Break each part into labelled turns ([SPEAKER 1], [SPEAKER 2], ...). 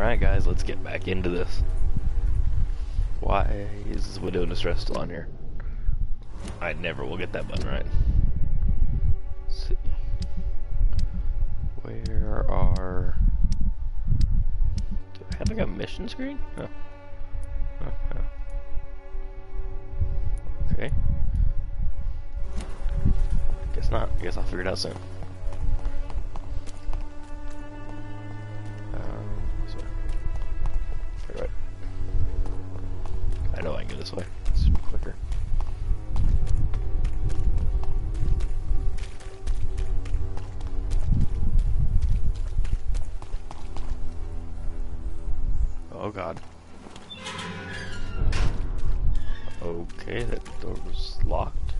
[SPEAKER 1] Alright guys, let's get back into this. Why is this Widow in Distress still on here? I never will get that button right. Let's see. Where are... Do I have like a mission screen? No. Oh. Okay. Guess not. I guess I'll figure it out soon. Right. I know I can go this way. It's quicker. Oh god. Okay, that door was locked.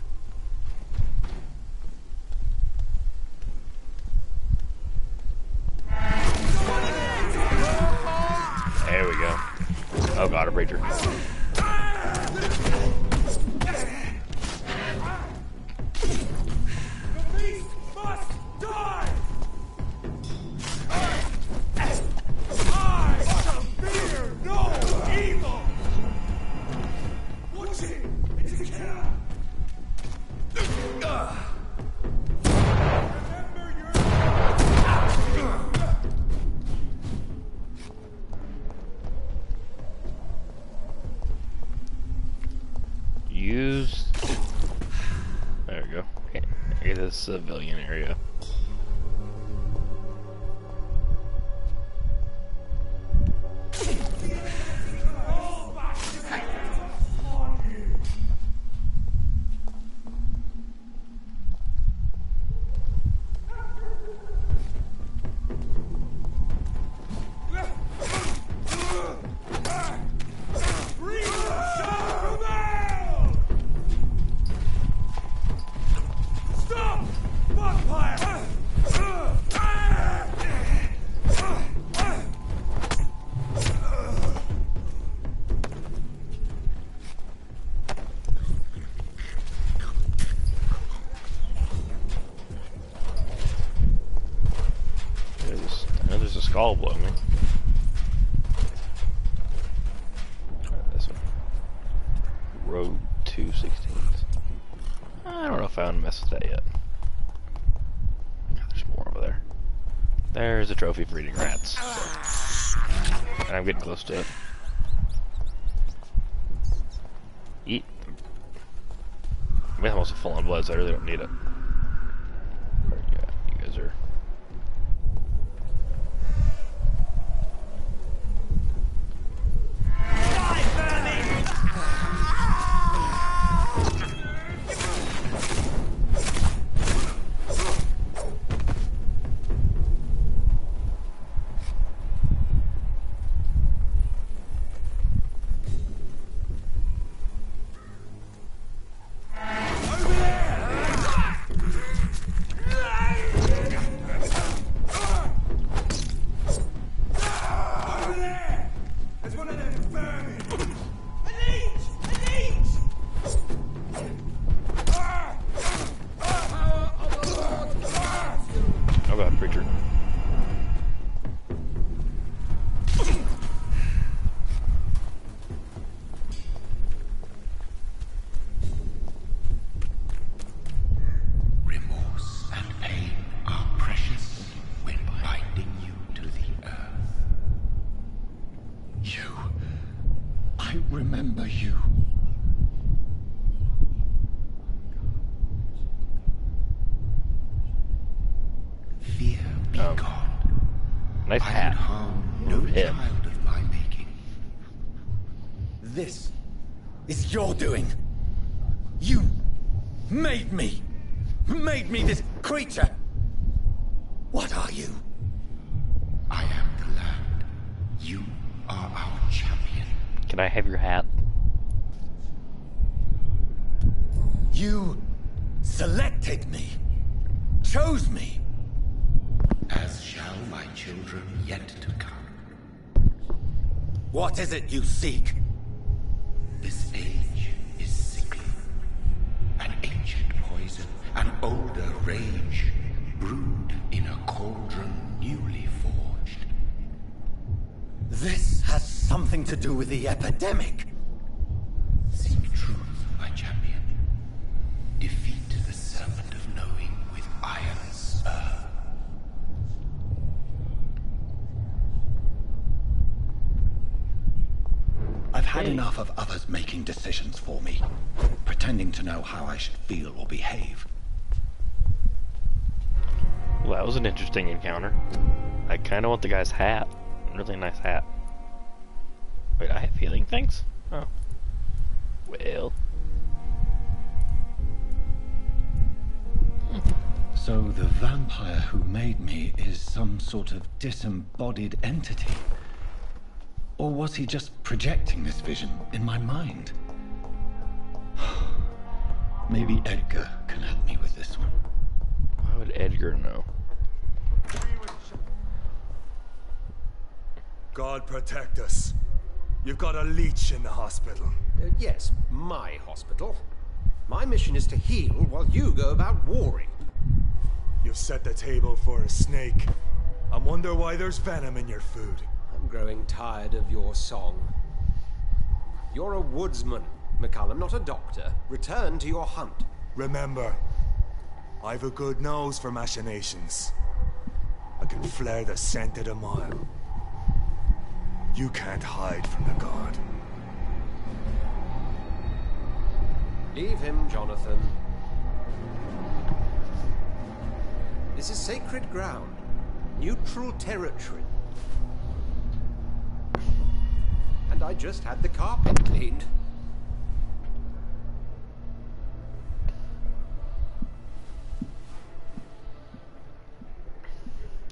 [SPEAKER 1] There we go. Oh god, a breacher.
[SPEAKER 2] The beast must die! I shall fear no evil! Watch it! It's a killer! Remember your...
[SPEAKER 1] Use... There we go. Okay, I guess it's a civilian area. There's a skull below me. This one. Road 216. I don't know if I want to mess with that yet. God, there's more over there. There's a trophy for eating rats. So. And I'm getting close to it. Eat. I mean, I'm also full on blood, so I really don't need it. Yeah, you guys are.
[SPEAKER 3] Remember you. Fear be gone.
[SPEAKER 1] Nice
[SPEAKER 3] I
[SPEAKER 1] hat.
[SPEAKER 3] would harm no
[SPEAKER 1] Him.
[SPEAKER 3] child of my making.
[SPEAKER 2] This is your doing. You made me this creature. What are you?
[SPEAKER 3] I am the land. You are our champion.
[SPEAKER 1] Can I have your hat?
[SPEAKER 2] You selected me, chose me.
[SPEAKER 3] As shall my children yet to come.
[SPEAKER 2] What is it you seek?
[SPEAKER 3] This age is sickly. An ancient poison, an older rage, brewed in a cauldron newly forged.
[SPEAKER 2] This has something to do with the epidemic.
[SPEAKER 3] Seek truth, my champion. Defeat the serpent of knowing with iron spur.
[SPEAKER 2] I've had enough of others making decisions for me, pretending to know how I should feel or behave.
[SPEAKER 1] Well, that was an interesting encounter. I kind of want the guy's hat. Really nice hat. Wait, I have healing things? Oh. Well.
[SPEAKER 2] So the vampire who made me is some sort of disembodied entity? Or was he just projecting this vision in my mind? Maybe Edgar can help me with this one.
[SPEAKER 1] Why would Edgar know?
[SPEAKER 4] God protect us. You've got a leech in the hospital.
[SPEAKER 5] Yes, my hospital. My mission is to heal while you go about warring.
[SPEAKER 4] You've set the table for a snake. I wonder why there's venom in your food.
[SPEAKER 5] I'm growing tired of your song. You're a woodsman, McCullum, not a doctor. Return to your hunt.
[SPEAKER 4] Remember, I've a good nose for machinations. I can flare the scent at a mile. You can't hide from the guard.
[SPEAKER 5] Leave him, Jonathan. This is sacred ground. Neutral territory. And I just had the carpet cleaned.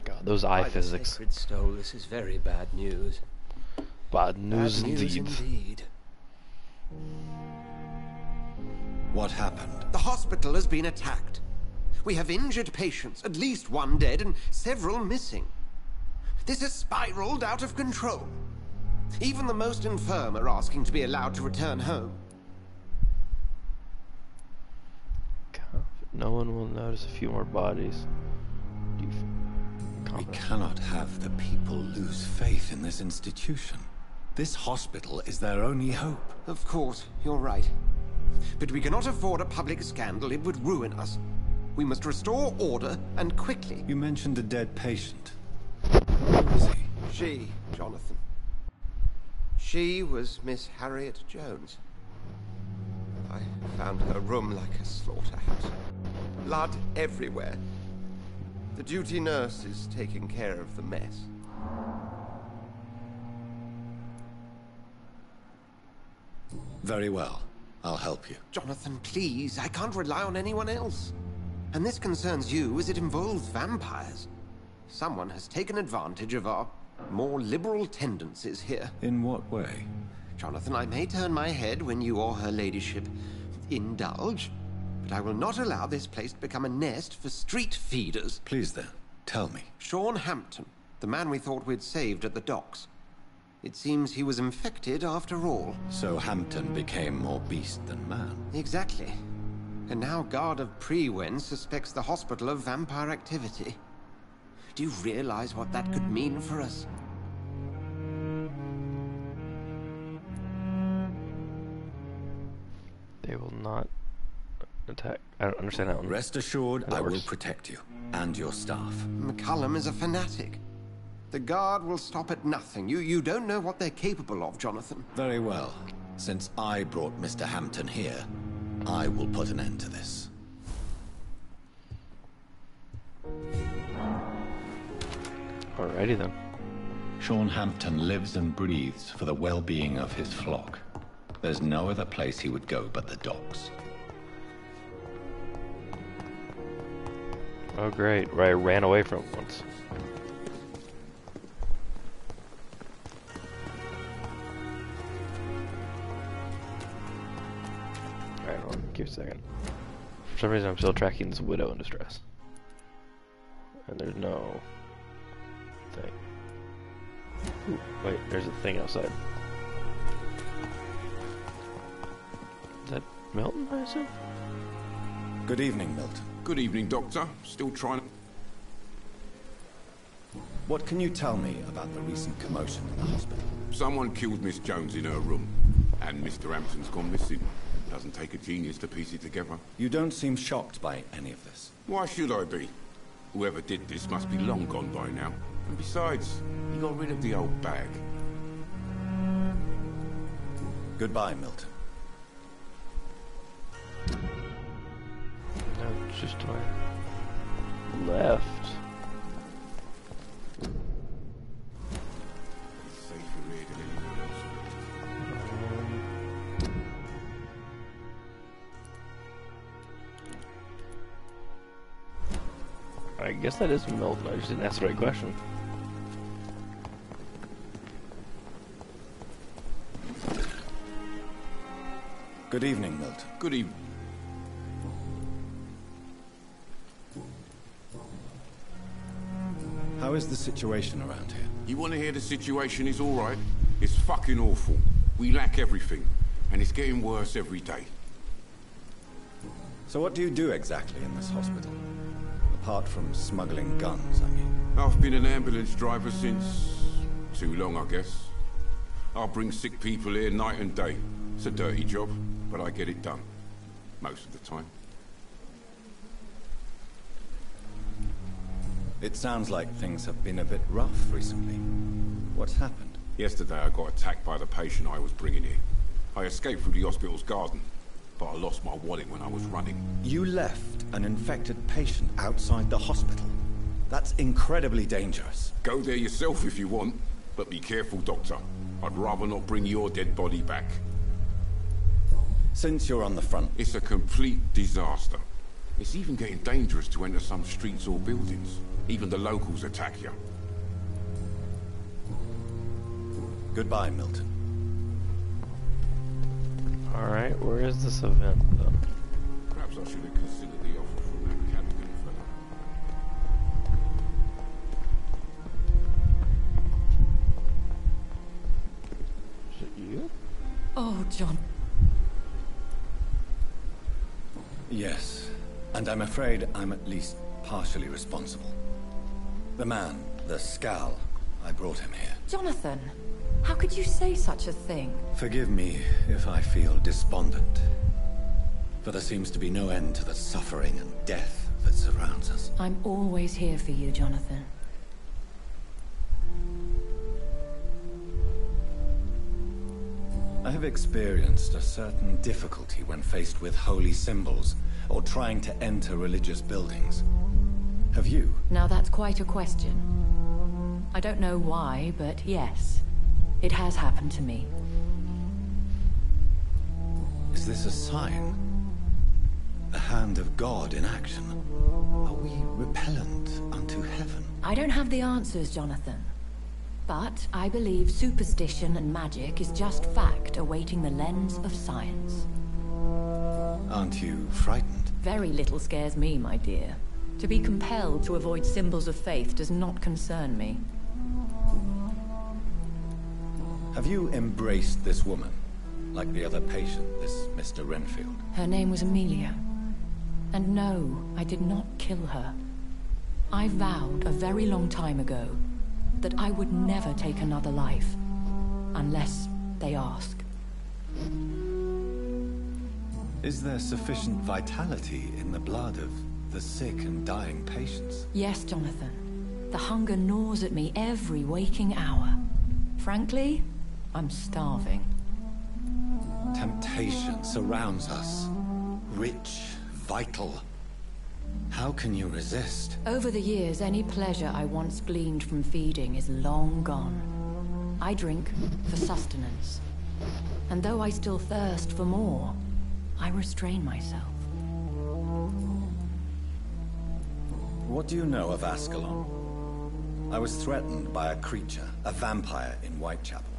[SPEAKER 1] God, those eye
[SPEAKER 5] By the
[SPEAKER 1] physics.
[SPEAKER 5] sacred stole, this is very bad news.
[SPEAKER 1] Bad news
[SPEAKER 5] Bad news
[SPEAKER 1] indeed.
[SPEAKER 5] indeed.
[SPEAKER 2] What happened?
[SPEAKER 5] The hospital has been attacked. We have injured patients, at least one dead and several missing. This has spiraled out of control. Even the most infirm are asking to be allowed to return home.
[SPEAKER 1] No one will notice a few more bodies.
[SPEAKER 2] We cannot have the people lose faith in this institution. This hospital is their only hope.
[SPEAKER 5] Of course, you're right. But we cannot afford a public scandal. It would ruin us. We must restore order, and quickly.
[SPEAKER 2] You mentioned a dead patient. Who is he?
[SPEAKER 5] She, Jonathan. She was Miss Harriet Jones. I found her room like a slaughterhouse. Blood everywhere. The duty nurse is taking care of the mess.
[SPEAKER 2] Very well. I'll help you.
[SPEAKER 5] Jonathan, please. I can't rely on anyone else. And this concerns you as it involves vampires. Someone has taken advantage of our more liberal tendencies here.
[SPEAKER 2] In what way?
[SPEAKER 5] Jonathan, I may turn my head when you or her ladyship indulge, but I will not allow this place to become a nest for street feeders.
[SPEAKER 2] Please then, tell me.
[SPEAKER 5] Sean Hampton, the man we thought we'd saved at the docks. It seems he was infected after all.
[SPEAKER 2] So Hampton became more beast than man.
[SPEAKER 5] Exactly. And now Guard of Prewen suspects the hospital of vampire activity. Do you realize what that could mean for us?
[SPEAKER 1] They will not attack. I don't understand that one.
[SPEAKER 2] Rest assured, I will
[SPEAKER 1] works.
[SPEAKER 2] protect you and your staff.
[SPEAKER 5] McCullum is a fanatic. The Guard will stop at nothing. You don't know what they're capable of, Jonathan.
[SPEAKER 2] Very well. Since I brought Mr. Hampton here, I will put an end to this.
[SPEAKER 1] Alrighty then.
[SPEAKER 2] Sean Hampton lives and breathes for the well-being of his flock. There's no other place he would go but the docks.
[SPEAKER 1] Oh great, where I ran away from it once. Alright, hold on, give me a second. For some reason I'm still tracking this widow in distress. And there's no thing. Ooh, wait, there's a thing outside. Is that Milton, I assume?
[SPEAKER 2] Good evening, Milton.
[SPEAKER 6] Good evening, Doctor. Still trying.
[SPEAKER 2] What can you tell me about the recent commotion in the hospital?
[SPEAKER 6] Someone killed Miss Jones in her room, and Mr. Hampton's gone missing. Doesn't take a genius to piece it together.
[SPEAKER 2] You don't seem shocked by any of this.
[SPEAKER 6] Why should I be? Whoever did this must be long gone by now. And besides, he got rid of the old bag.
[SPEAKER 2] Goodbye, Milton.
[SPEAKER 1] No, just to my left.
[SPEAKER 6] It's safer here than anywhere else.
[SPEAKER 1] I guess that is Milton. I just didn't ask the right question.
[SPEAKER 2] Good evening, Milton.
[SPEAKER 6] Good evening.
[SPEAKER 2] How is the situation around here?
[SPEAKER 6] You want to hear the situation is all right? It's fucking awful. We lack everything, and it's getting worse every day.
[SPEAKER 2] So what do you do exactly in this hospital? Apart from smuggling guns, I mean.
[SPEAKER 6] I've been an ambulance driver since... too long, I guess. I'll bring sick people here night and day. It's a dirty job, but I get it done. Most of the time.
[SPEAKER 2] It sounds like things have been a bit rough recently. What's happened?
[SPEAKER 6] Yesterday I got attacked by the patient I was bringing here. I escaped through the hospital's garden, but I lost my wallet when I was running.
[SPEAKER 2] You left an infected patient outside the hospital? That's incredibly dangerous.
[SPEAKER 6] Go there yourself if you want, but be careful, Doctor. I'd rather not bring your dead body back.
[SPEAKER 2] Since you're on the front...
[SPEAKER 6] It's a complete disaster. It's even getting dangerous to enter some streets or buildings. Even the locals attack you.
[SPEAKER 2] Goodbye, Milton.
[SPEAKER 1] Alright, where is this event then?
[SPEAKER 6] Perhaps I should have considered the offer from that Cadigan fella.
[SPEAKER 1] Is it you?
[SPEAKER 7] Oh, John.
[SPEAKER 2] Yes, and I'm afraid I'm at least partially responsible. The man, the Scal, I brought him here.
[SPEAKER 7] Jonathan, how could you say such a thing?
[SPEAKER 2] Forgive me if I feel despondent, for there seems to be no end to the suffering and death that surrounds us.
[SPEAKER 7] I'm always here for you, Jonathan.
[SPEAKER 2] I have experienced a certain difficulty when faced with holy symbols or trying to enter religious buildings. Have you?
[SPEAKER 7] Now that's quite a question. I don't know why, but yes, it has happened to me.
[SPEAKER 2] Is this a sign? The hand of God in action? Are we repellent unto heaven?
[SPEAKER 7] I don't have the answers, Jonathan. But I believe superstition and magic is just fact awaiting the lens of science.
[SPEAKER 2] Aren't you frightened?
[SPEAKER 7] Very little scares me, my dear. To be compelled to avoid symbols of faith does not concern me.
[SPEAKER 2] Have you embraced this woman? Like the other patient, this Mr. Renfield?
[SPEAKER 7] Her name was Amelia. And no, I did not kill her. I vowed a very long time ago that I would never take another life, unless they ask.
[SPEAKER 2] Is there sufficient vitality in the blood of the sick and dying patients?
[SPEAKER 7] Yes, Jonathan. The hunger gnaws at me every waking hour. Frankly, I'm starving.
[SPEAKER 2] Temptation surrounds us. Rich, vital. How can you resist?
[SPEAKER 7] Over the years, any pleasure I once gleaned from feeding is long gone. I drink for sustenance. And though I still thirst for more, I restrain myself.
[SPEAKER 2] What do you know of Ascalon? I was threatened by a creature, a vampire in Whitechapel,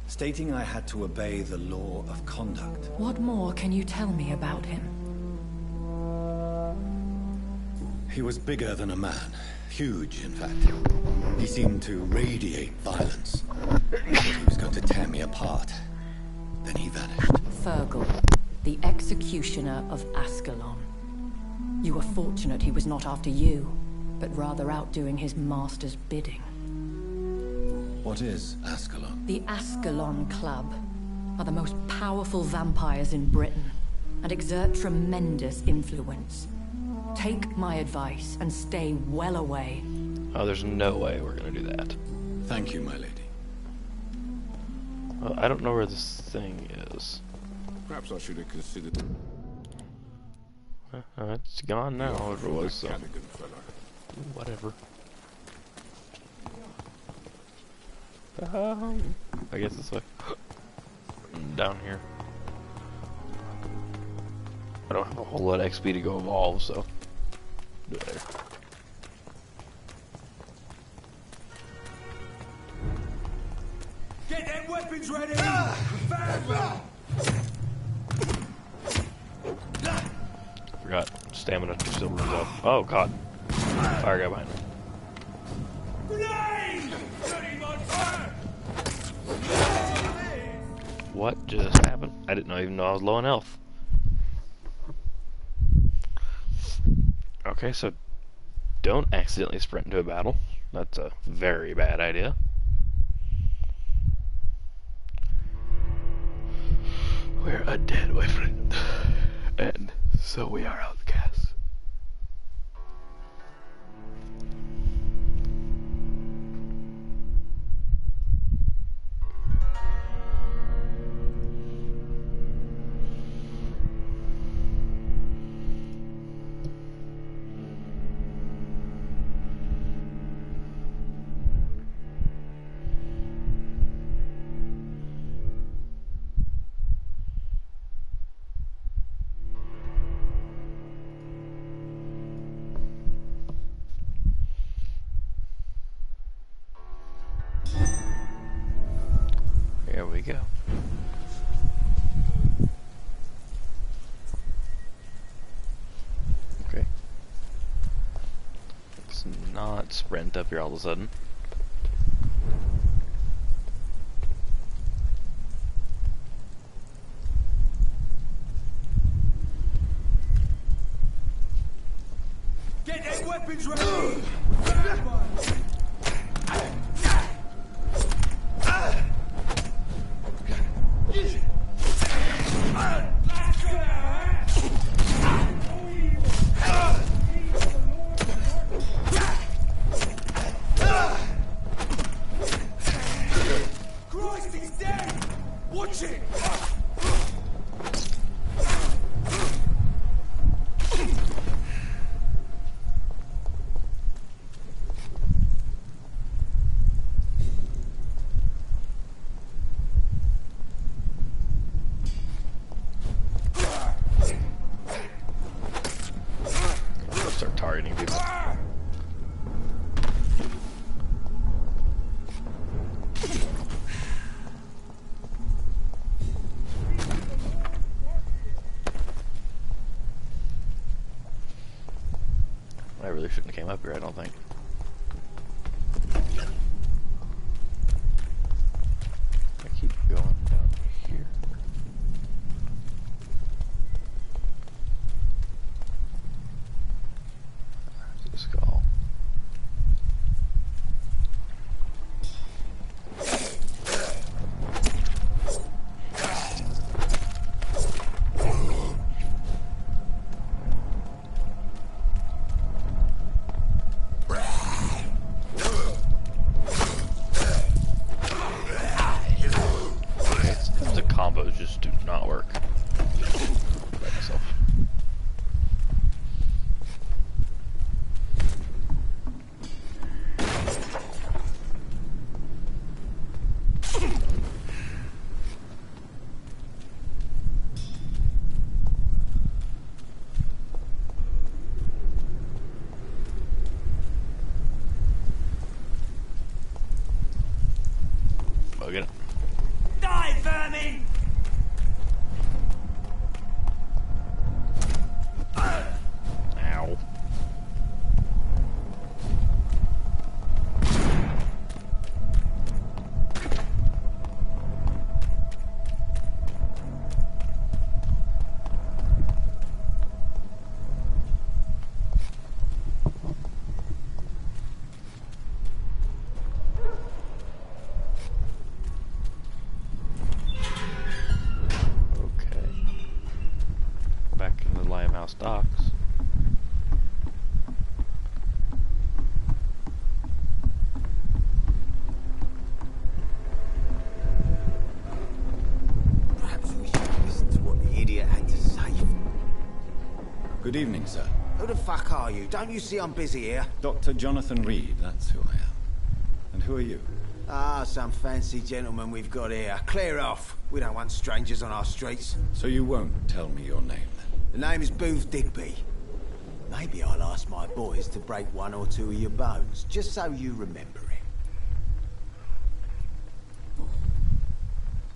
[SPEAKER 2] stating I had to obey the law of conduct.
[SPEAKER 7] What more can you tell me about him?
[SPEAKER 2] He was bigger than a man. Huge, in fact. He seemed to radiate violence. I thought he was going to tear me apart. Then he vanished.
[SPEAKER 7] Fergal, the executioner of Ascalon. You were fortunate he was not after you, but rather out doing his master's bidding.
[SPEAKER 2] What is Ascalon?
[SPEAKER 7] The Ascalon Club are the most powerful vampires in Britain and exert tremendous influence. Take my advice and stay well away.
[SPEAKER 1] Oh, there's no way we're gonna do that.
[SPEAKER 2] Thank you, my lady.
[SPEAKER 1] Well, I don't know where this thing is.
[SPEAKER 6] Perhaps I should have considered...
[SPEAKER 1] It's gone now, if it was, so...
[SPEAKER 6] Callaghan fellow.
[SPEAKER 1] Whatever. I guess this way. Down here. I don't have a whole lot of XP to go evolve, so... Do it there.
[SPEAKER 4] Get them weapons ready!
[SPEAKER 1] Forgot. Stamina still runs up. Oh, God. Fire guy behind me. What just happened? I didn't even know I was low on health. Okay, so don't accidentally sprint into a battle. That's a very bad idea. We're undead, my friend. And so we are outcasts. There we go. Okay. Let's not sprint up here all of a sudden.
[SPEAKER 4] Get them weapons ready! Christ, he's dead! Watch it!
[SPEAKER 1] Start targeting people. I really shouldn't have came up here, I don't think. I keep going down here. There's a skull. The combos just do not work. By myself. Oh, get it.
[SPEAKER 4] Die, vermin!
[SPEAKER 1] Ow.
[SPEAKER 2] Good evening, sir.
[SPEAKER 8] Who the fuck are you? Don't you see I'm busy here?
[SPEAKER 2] Dr. Jonathan Reid, that's who I am. And who are you?
[SPEAKER 8] Ah, some fancy gentleman we've got here. Clear off. We don't want strangers on our streets.
[SPEAKER 2] So you won't tell me your name, then?
[SPEAKER 8] The name is Booth Digby. Maybe I'll ask my boys to break one or two of your bones, just so you remember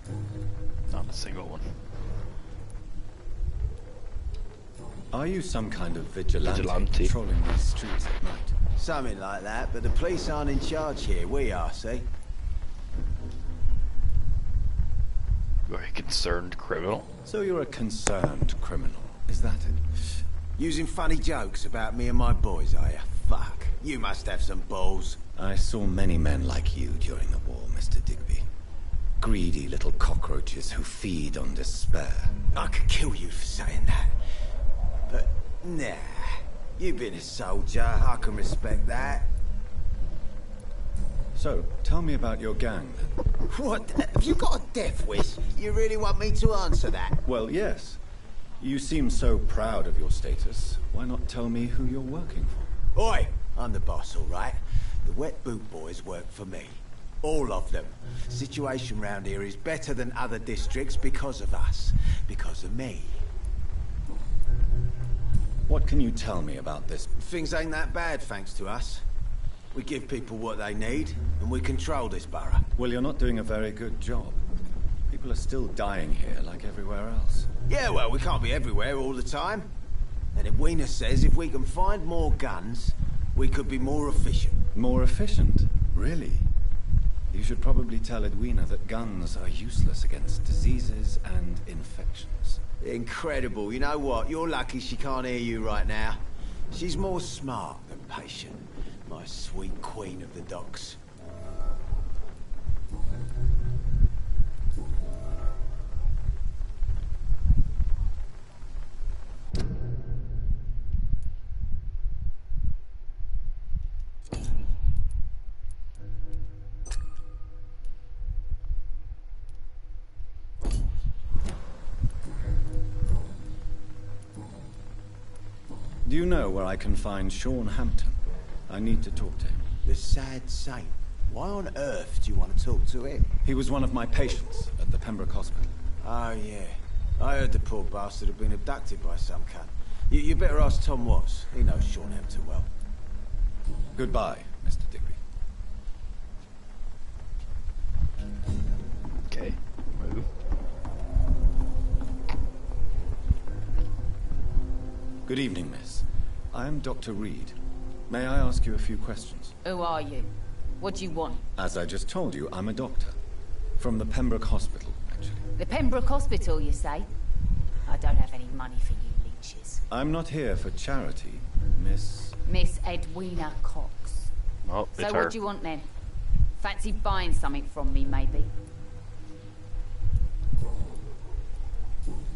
[SPEAKER 8] it.
[SPEAKER 1] Not a single one.
[SPEAKER 2] Are you some kind of vigilante
[SPEAKER 1] Vigilante.
[SPEAKER 2] patrolling these streets at night?
[SPEAKER 8] Something like that, but the police aren't in charge here. We are, see?
[SPEAKER 1] You're a concerned criminal?
[SPEAKER 2] So you're a concerned criminal, is that it?
[SPEAKER 8] Using funny jokes about me and my boys, are you? Fuck. You must have some balls.
[SPEAKER 2] I saw many men like you during the war, Mr. Digby. Greedy little cockroaches who feed on despair.
[SPEAKER 8] I could kill you for saying that. But, nah. You've been a soldier. I can respect that.
[SPEAKER 2] So, tell me about your gang, then.
[SPEAKER 8] What? Have you got a death wish? You really want me to answer that?
[SPEAKER 2] Well, yes. You seem so proud of your status. Why not tell me who you're working for?
[SPEAKER 8] Oi! I'm the boss, all right? The Wet Boot Boys work for me. All of them. Situation round here is better than other districts because of us. Because of me.
[SPEAKER 2] What can you tell me about this?
[SPEAKER 8] Things ain't that bad, thanks to us. We give people what they need, and we control this borough.
[SPEAKER 2] Well, you're not doing a very good job. People are still dying here like everywhere else.
[SPEAKER 8] Yeah, well, we can't be everywhere all the time. And Edwina says if we can find more guns, we could be more efficient.
[SPEAKER 2] More efficient? Really? You should probably tell Edwina that guns are useless against diseases and infections.
[SPEAKER 8] Incredible. You know what? You're lucky she can't hear you right now. She's more smart than patient. My sweet queen of the docks.
[SPEAKER 2] Do you know where I can find Sean Hampton? I need to talk to him.
[SPEAKER 8] The sad saint. Why on earth do you want to talk to him?
[SPEAKER 2] He was one of my patients at the Pembroke Hospital.
[SPEAKER 8] Oh, yeah. I heard the poor bastard had been abducted by some cunt. You better ask Tom Watts. He knows Sean Hampton well.
[SPEAKER 2] Goodbye, Mr. Digby.
[SPEAKER 1] Okay, move.
[SPEAKER 2] Good evening, miss. I am Dr. Reid. May I ask you a few questions?
[SPEAKER 9] Who are you? What do you want?
[SPEAKER 2] As I just told you, I'm a doctor. From the Pembroke Hospital, actually.
[SPEAKER 9] The Pembroke Hospital, you say? I don't have any money for you leeches.
[SPEAKER 2] I'm not here for charity, Miss...
[SPEAKER 9] Miss Edwina Cox.
[SPEAKER 1] Oh, it's
[SPEAKER 9] So
[SPEAKER 1] her.
[SPEAKER 9] what do you want then? Fancy buying something from me, maybe?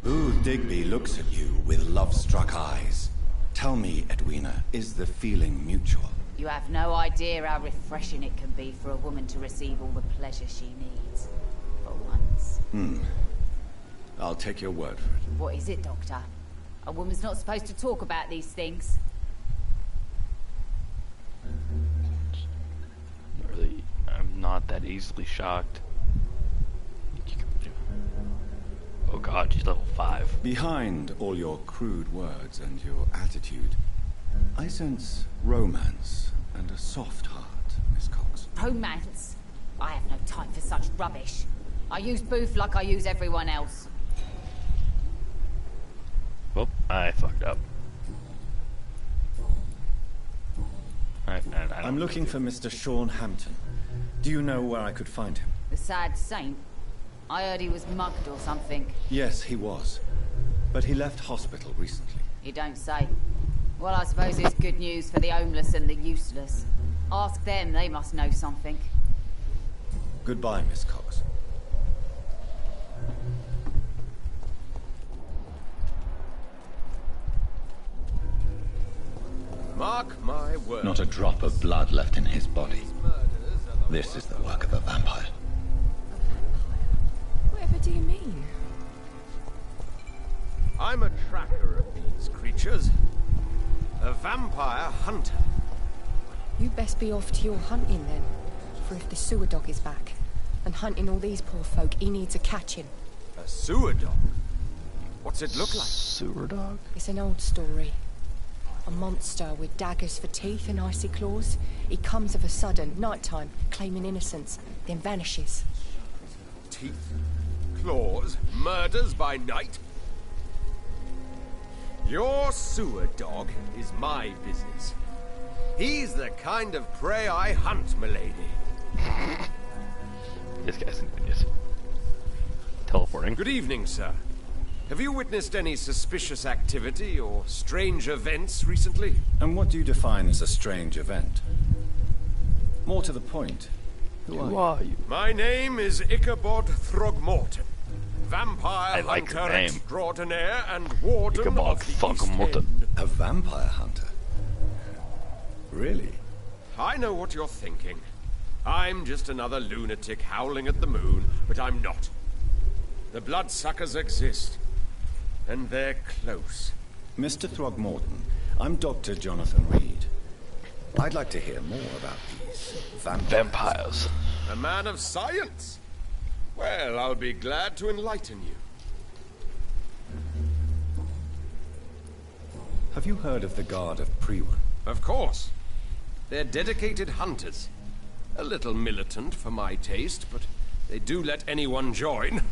[SPEAKER 2] Booth Digby looks at you with love-struck eyes. Tell me, Edwina, is the feeling mutual?
[SPEAKER 9] You have no idea how refreshing it can be for a woman to receive all the pleasure she needs. For once.
[SPEAKER 2] I'll take your word for it.
[SPEAKER 9] What is it, Doctor? A woman's not supposed to talk about these things.
[SPEAKER 1] Really, I'm not that easily shocked. Oh god, she's level 5.
[SPEAKER 2] Behind all your crude words and your attitude, I sense romance and a soft heart, Miss Cox.
[SPEAKER 9] Romance? I have no time for such rubbish. I use Booth like I use everyone else.
[SPEAKER 1] Well, I fucked up.
[SPEAKER 2] I'm looking for Mr. Sean Hampton. Do you know where I could find him?
[SPEAKER 9] The sad saint? I heard he was mugged or something.
[SPEAKER 2] Yes, he was. But he left hospital recently.
[SPEAKER 9] You don't say. Well, I suppose it's good news for the homeless and the useless. Ask them, they must know something.
[SPEAKER 2] Goodbye, Miss Cox.
[SPEAKER 5] Mark my word.
[SPEAKER 2] Not a drop of blood left in his body. This is the work of a vampire.
[SPEAKER 10] Whatever do you mean?
[SPEAKER 5] I'm a tracker of these creatures. vampire hunter.
[SPEAKER 10] You best be off to your hunting then. For if the sewer dog is back, and hunting all these poor folk, he needs a catching.
[SPEAKER 5] A sewer dog? What's it look like?
[SPEAKER 1] Sewer dog?
[SPEAKER 10] It's an old story. A monster with daggers for teeth and icy claws. He comes of a sudden, nighttime, claiming innocence, then vanishes.
[SPEAKER 5] Teeth, claws, murders by night? Your sewer dog is my business. He's the kind of prey I hunt, milady.
[SPEAKER 1] This guy's an idiot. Teleporting.
[SPEAKER 5] Good evening, sir. Have you witnessed any suspicious activity or strange events recently?
[SPEAKER 2] And what do you define as a strange event? More to the point, who are you?
[SPEAKER 5] My name is Ichabod Throgmorton, vampire hunter extraordinaire and warden
[SPEAKER 1] Ichabod
[SPEAKER 5] of the East
[SPEAKER 1] Throgmorton.
[SPEAKER 5] End.
[SPEAKER 2] A vampire hunter? Really?
[SPEAKER 5] I know what you're thinking. I'm just another lunatic howling at the moon, but I'm not. The bloodsuckers exist, and they're close.
[SPEAKER 2] Mr. Throgmorton, I'm Dr. Jonathan Reid. I'd like to hear more about these
[SPEAKER 1] vampires.
[SPEAKER 5] A man of science? Well, I'll be glad to enlighten you.
[SPEAKER 2] Have you heard of the Guard of Prologue?
[SPEAKER 5] Of course. They're dedicated hunters. A little militant for my taste, but they do let anyone join.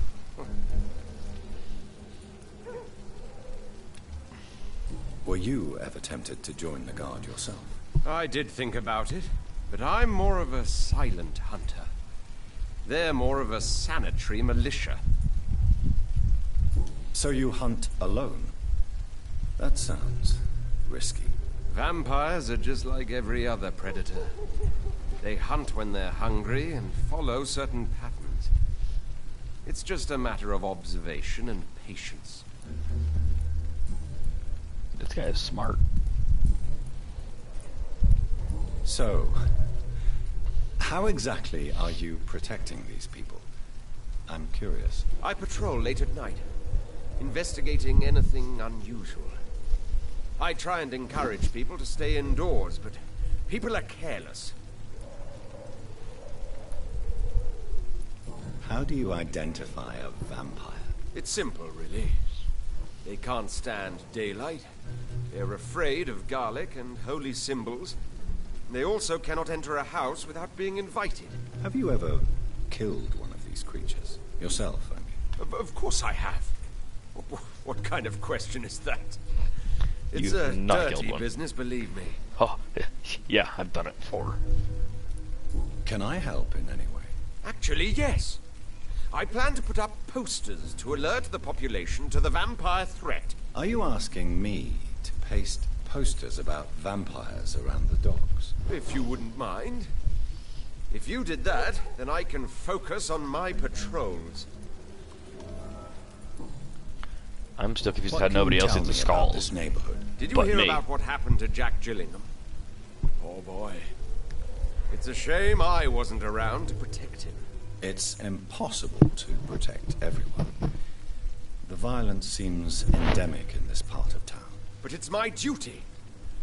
[SPEAKER 2] Were you ever tempted to join the Guard yourself?
[SPEAKER 5] I did think about it, but I'm more of a silent hunter. They're more of a sanitary militia.
[SPEAKER 2] So you hunt alone? That sounds risky.
[SPEAKER 5] Vampires are just like every other predator. They hunt when they're hungry and follow certain patterns. It's just a matter of observation and patience.
[SPEAKER 1] This guy is smart.
[SPEAKER 2] So, how exactly are you protecting these people? I'm curious.
[SPEAKER 5] I patrol late at night, investigating anything unusual. I try and encourage people to stay indoors, but people are careless.
[SPEAKER 2] How do you identify a vampire?
[SPEAKER 5] It's simple, really. They can't stand daylight. They're afraid of garlic and holy symbols. They also cannot enter a house without being invited.
[SPEAKER 2] Have you ever killed one of these creatures? Yourself, I mean.
[SPEAKER 5] Of course I have. What kind of question is that? It's
[SPEAKER 1] You've
[SPEAKER 5] a
[SPEAKER 1] not
[SPEAKER 5] dirty
[SPEAKER 1] killed one.
[SPEAKER 5] business, believe me.
[SPEAKER 1] Oh, yeah, I've done it before.
[SPEAKER 2] Can I help in any way?
[SPEAKER 5] Actually, yes. I plan to put up posters to alert the population to the vampire threat.
[SPEAKER 2] Are you asking me to paste posters about vampires around the docks?
[SPEAKER 5] If you wouldn't mind. If you did that, then I can focus on my patrols.
[SPEAKER 1] I'm still confused
[SPEAKER 2] What
[SPEAKER 1] how
[SPEAKER 2] can
[SPEAKER 1] nobody
[SPEAKER 2] you
[SPEAKER 1] else
[SPEAKER 2] tell
[SPEAKER 1] hits the
[SPEAKER 2] me about
[SPEAKER 1] skulls.
[SPEAKER 2] this neighborhood?
[SPEAKER 5] Did you
[SPEAKER 1] But
[SPEAKER 5] hear
[SPEAKER 1] me.
[SPEAKER 5] about what happened to Jack Gillingham? Oh boy. It's a shame I wasn't around to protect him.
[SPEAKER 2] It's impossible to protect everyone. The violence seems endemic in this part of town.
[SPEAKER 5] But it's my duty.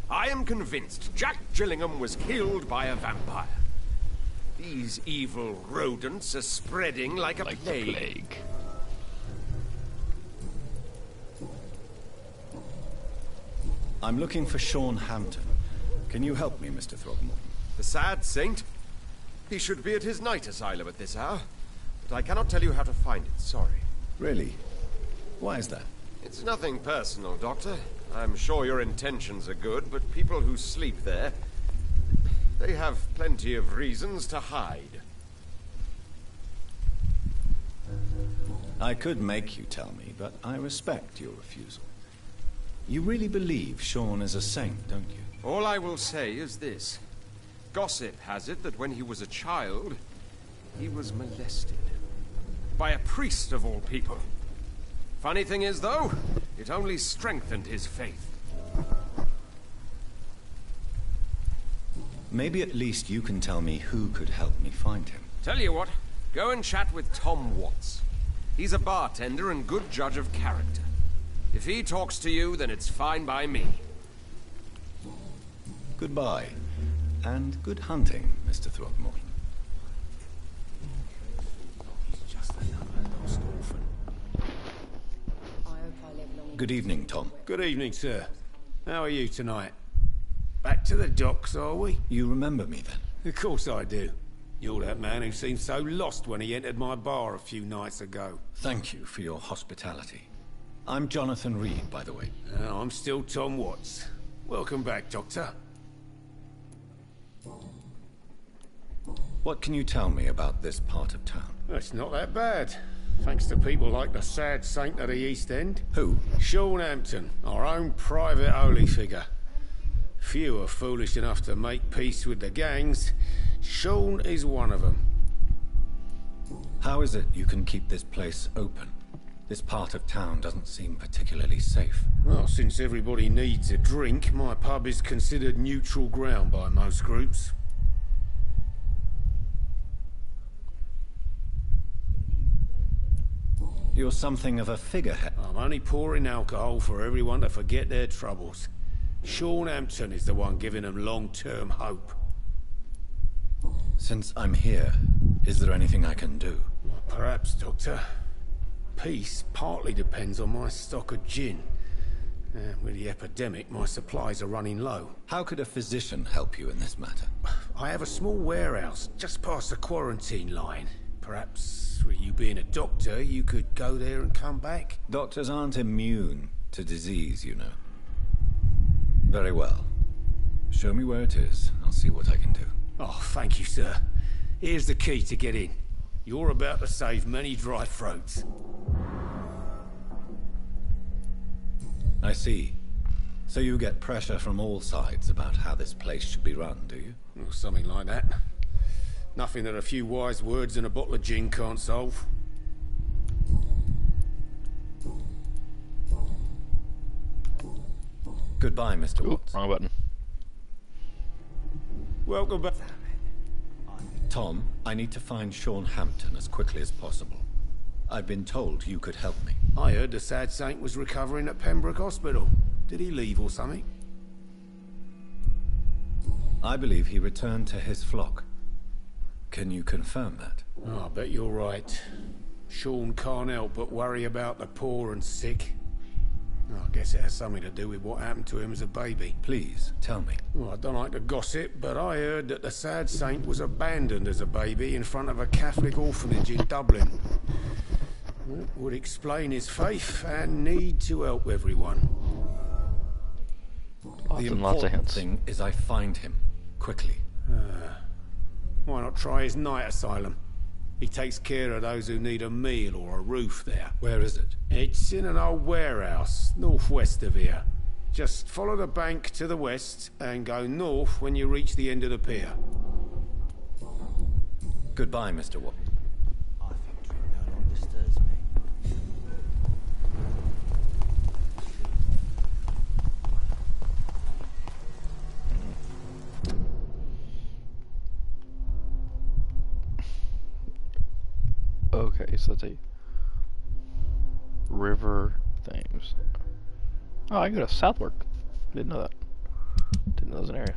[SPEAKER 5] I am convinced Jack Gillingham was killed by a vampire. These evil rodents are spreading like a
[SPEAKER 1] Like the
[SPEAKER 5] plague.
[SPEAKER 1] plague.
[SPEAKER 2] I'm looking for Sean Hampton. Can you help me, Mr. Throgmorton?
[SPEAKER 5] The sad saint? He should be at his night asylum at this hour. But I cannot tell you how to find it, sorry.
[SPEAKER 2] Really? Why is that?
[SPEAKER 5] It's nothing personal, Doctor. I'm sure your intentions are good, but people who sleep there, they have plenty of reasons to hide.
[SPEAKER 2] I could make you tell me, but I respect your refusal. You really believe Sean is a saint, don't you?
[SPEAKER 5] All I will say is this. Gossip has it that when he was a child, he was molested. By a priest of all people. Funny thing is, though, it only strengthened his faith.
[SPEAKER 2] Maybe at least you can tell me who could help me find him.
[SPEAKER 5] Tell you what, go and chat with Tom Watts. He's a bartender and good judge of character. If he talks to you, then it's fine by me.
[SPEAKER 2] Goodbye. And good hunting, Mr. Throckmorton.
[SPEAKER 8] He's just another lost orphan.
[SPEAKER 10] I hope I live long.
[SPEAKER 2] Good evening, Tom.
[SPEAKER 3] Good evening, sir. How are you tonight? Back to the docks, are we?
[SPEAKER 2] You remember me then?
[SPEAKER 3] Of course I do. You're that man who seemed so lost when he entered my bar a few nights ago.
[SPEAKER 2] Thank you for your hospitality. I'm Jonathan Reid, by the way.
[SPEAKER 3] I'm still Tom Watts. Welcome back, Doctor.
[SPEAKER 2] What can you tell me about this part of town?
[SPEAKER 3] It's not that bad. Thanks to people like the sad saint of the East End.
[SPEAKER 2] Who?
[SPEAKER 3] Sean Hampton, our own private holy figure. Few are foolish enough to make peace with the gangs. Sean is one of them.
[SPEAKER 2] How is it you can keep this place open? This part of town doesn't seem particularly safe.
[SPEAKER 3] Well, since everybody needs a drink, my pub is considered neutral ground by most groups.
[SPEAKER 2] You're something of a figurehead.
[SPEAKER 3] I'm only pouring alcohol for everyone to forget their troubles. Sean Hampton is the one giving them long-term hope.
[SPEAKER 2] Since I'm here, is there anything I can do?
[SPEAKER 3] Well, perhaps, Doctor. Peace partly depends on my stock of gin. With the epidemic, my supplies are running low.
[SPEAKER 2] How could a physician help you in this matter?
[SPEAKER 3] I have a small warehouse just past the quarantine line. Perhaps, with you being a doctor, you could go there and come back?
[SPEAKER 2] Doctors aren't immune to disease, you know. Very well. Show me where it is. I'll see what I can do.
[SPEAKER 3] Oh, thank you, sir. Here's the key to get in. You're about to save many dry throats.
[SPEAKER 2] I see. So you get pressure from all sides about how this place should be run, do you?
[SPEAKER 3] Or something like that. Nothing that a few wise words and a bottle of gin can't solve.
[SPEAKER 2] Goodbye, Mr.
[SPEAKER 1] Ooh,
[SPEAKER 2] Watts.
[SPEAKER 1] wrong button.
[SPEAKER 3] Welcome back.
[SPEAKER 2] Tom, I need to find Sean Hampton as quickly as possible. I've been told you could help me.
[SPEAKER 3] I heard the sad saint was recovering at Pembroke Hospital. Did he leave or something?
[SPEAKER 2] I believe he returned to his flock. Can you confirm that?
[SPEAKER 3] Oh, I bet you're right. Sean can't help but worry about the poor and sick. Oh, I guess it has something to do with what happened to him as a baby.
[SPEAKER 2] Please, tell me.
[SPEAKER 3] Well, I don't like to gossip, but I heard that the sad saint was abandoned as a baby in front of a Catholic orphanage in Dublin. It would explain his faith and need to help everyone.
[SPEAKER 2] The important thing is I find him, quickly.
[SPEAKER 3] Why not try his night asylum? He takes care of those who need a meal or a roof there.
[SPEAKER 2] Where is it?
[SPEAKER 3] It's in an old warehouse, northwest of here. Just follow the bank to the west and go north when you reach the end of the pier.
[SPEAKER 2] Goodbye, Mr. Watt.
[SPEAKER 8] I think drink no longer stirs me.
[SPEAKER 1] Okay, so that's a river things. Oh, I can go to Southwark. Didn't know that. Didn't know that was an area.